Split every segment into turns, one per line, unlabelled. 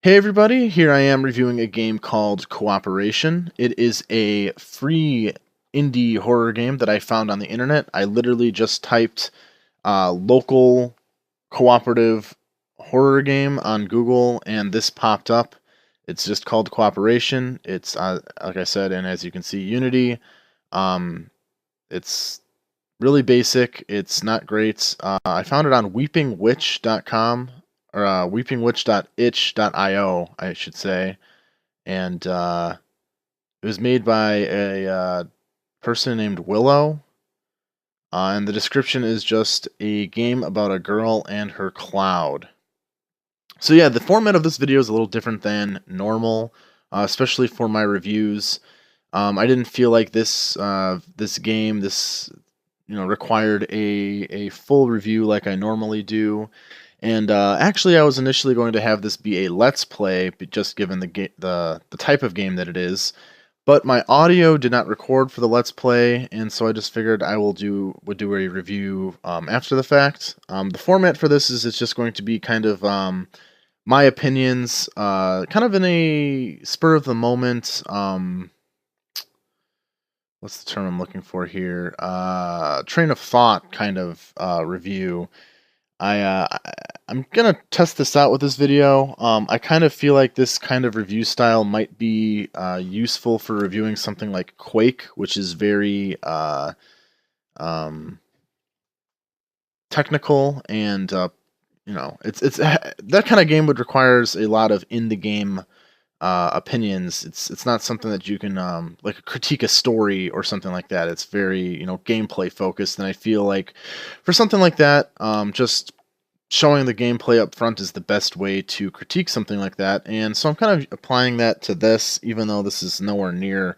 Hey everybody, here I am reviewing a game called Cooperation. It is a free indie horror game that I found on the internet. I literally just typed local cooperative horror game on Google and this popped up. It's just called Cooperation. It's, like I said, and as you can see, Unity. It's really basic. It's not great. I found it on weepingwitch.com or weepingwitch.itch.io, I should say, and it was made by a person named Willow. And the description is just a game about a girl and her cloud. So yeah, the format of this video is a little different than normal, especially for my reviews. I didn't feel like this game required a full review like I normally do. And actually, I was initially going to have this be a Let's Play, just given the type of game that it is. But my audio did not record for the Let's Play, and so I just figured I would do a review after the fact. The format for this is it's just going to be kind of my opinions, kind of in a spur of the moment. What's the term I'm looking for here? Train of thought kind of review. I'm gonna test this out with this video. I kind of feel like this kind of review style might be useful for reviewing something like Quake, which is very technical, and it's that kind of game would requires a lot of in the game opinions. It's not something that you can like critique a story or something like that. It's very gameplay focused, and I feel like for something like that, just showing the gameplay up front is the best way to critique something like that. And so I'm kind of applying that to this, even though this is nowhere near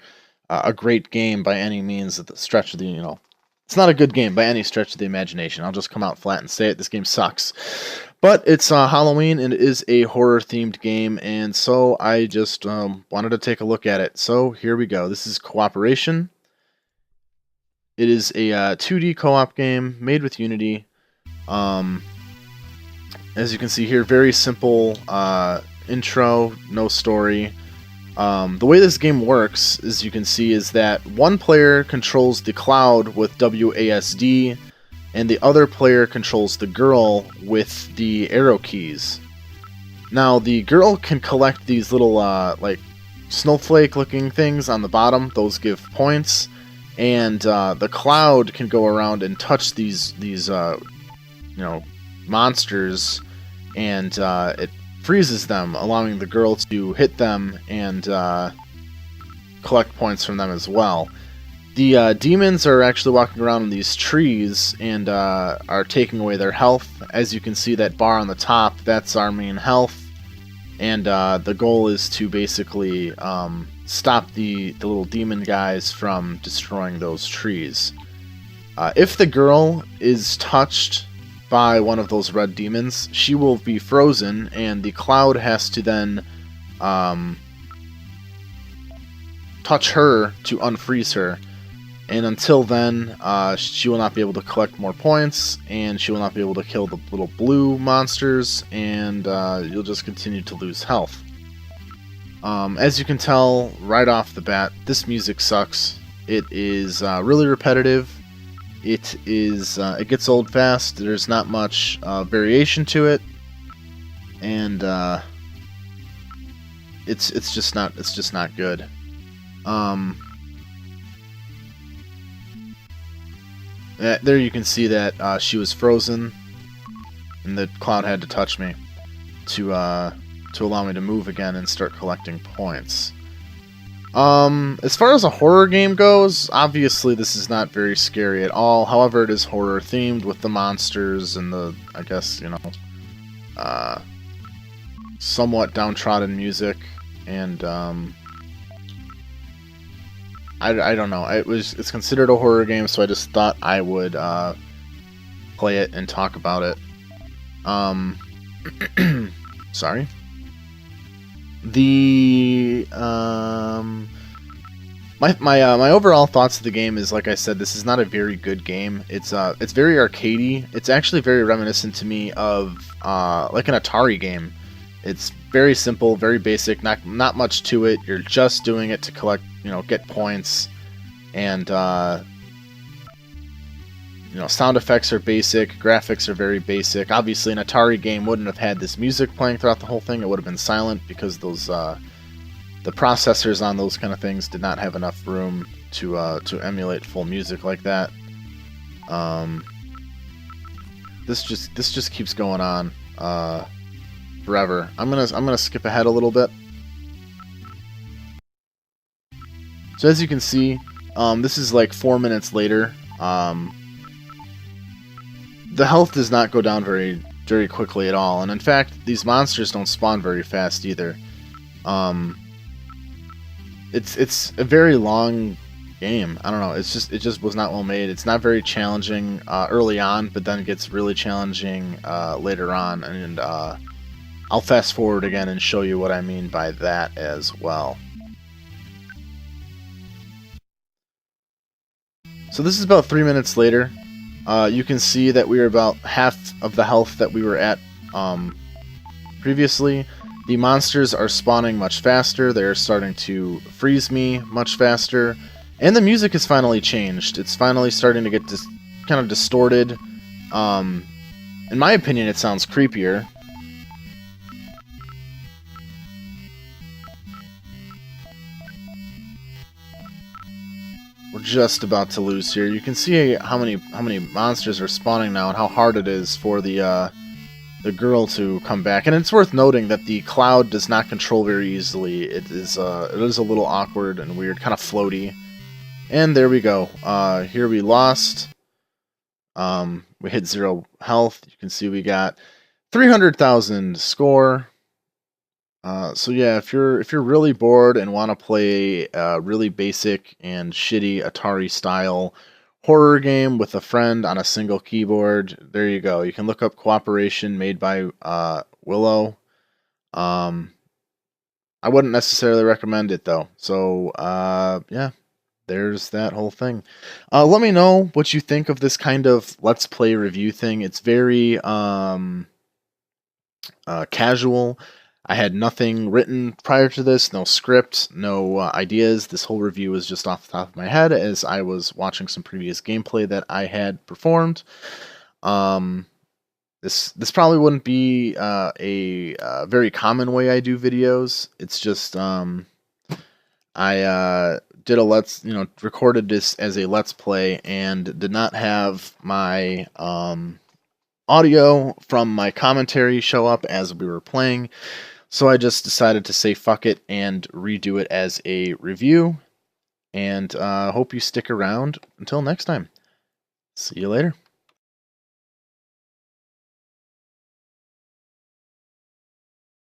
a great game by any means at the stretch of the it's not a good game by any stretch of the imagination. I'll just come out flat and say it. This game sucks. But it's Halloween, and it is a horror-themed game, and so I just wanted to take a look at it. So here we go. This is Cooperation. It is a 2D co-op game made with Unity. As you can see here, very simple intro, no story. The way this game works, as you can see, is that one player controls the cloud with WASD, and the other player controls the girl with the arrow keys. Now, the girl can collect these little, like, snowflake-looking things on the bottom. Those give points. And the cloud can go around and touch these monsters, and it freezes them, allowing the girl to hit them and collect points from them as well. The demons are actually walking around in these trees and are taking away their health. As you can see, that bar on the top, that's our main health. And the goal is to basically stop the little demon guys from destroying those trees. If the girl is touched by one of those red demons, she will be frozen, and the cloud has to then touch her to unfreeze her. And until then, she will not be able to collect more points, and she will not be able to kill the little blue monsters, and you'll just continue to lose health. As you can tell right off the bat, this music sucks. It is really repetitive. It gets old fast. There's not much variation to it, and it's just not good. There you can see that she was frozen, and the cloud had to touch me to allow me to move again and start collecting points. As far as a horror game goes, obviously this is not very scary at all. However, it is horror themed with the monsters and the, I guess, somewhat downtrodden music, and I don't know. It's considered a horror game, so I just thought I would play it and talk about it. Sorry. My overall thoughts of the game is, like I said, this is not a very good game. It's very arcadey. It's actually very reminiscent to me of like an Atari game. It's very simple, very basic, not much to it. You're just doing it to collect, get points, and sound effects are basic, graphics are very basic. Obviously, an Atari game wouldn't have had this music playing throughout the whole thing. It would have been silent because those the processors on those kind of things did not have enough room to emulate full music like that. This just keeps going on forever. I'm gonna skip ahead a little bit. So as you can see, this is like 4 minutes later. The health does not go down very quickly at all, and in fact, these monsters don't spawn very fast either. It's a very long game. I don't know. It just was not well made. It's not very challenging early on, but then it gets really challenging later on, and I'll fast forward again and show you what I mean by that as well. So this is about 3 minutes later. You can see that we are about half of the health that we were at previously. The monsters are spawning much faster. They're starting to freeze me much faster. And the music has finally changed. It's finally starting to get kind of distorted. In my opinion, it sounds creepier. We're just about to lose here. You can see how many monsters are spawning now and how hard it is for the girl to come back. And it's worth noting that the cloud does not control very easily. It is a little awkward and weird, kind of floaty. And there we go. Here we lost. We hit 0 health. You can see we got 300,000 score. So yeah, if you're really bored and want to play a really basic and shitty Atari style horror game with a friend on a single keyboard, there you go. You can look up Cooperation, made by Willow. I wouldn't necessarily recommend it though. So yeah, there's that whole thing. Let me know what you think of this kind of Let's Play review thing. It's very casual. I had nothing written prior to this, no script, no ideas. This whole review was just off the top of my head as I was watching some previous gameplay that I had performed. This probably wouldn't be a very common way I do videos. It's just I did recorded this as a Let's Play and did not have my audio from my commentary show up as we were playing. So I just decided to say fuck it and redo it as a review. And hope you stick around until next time. See you later.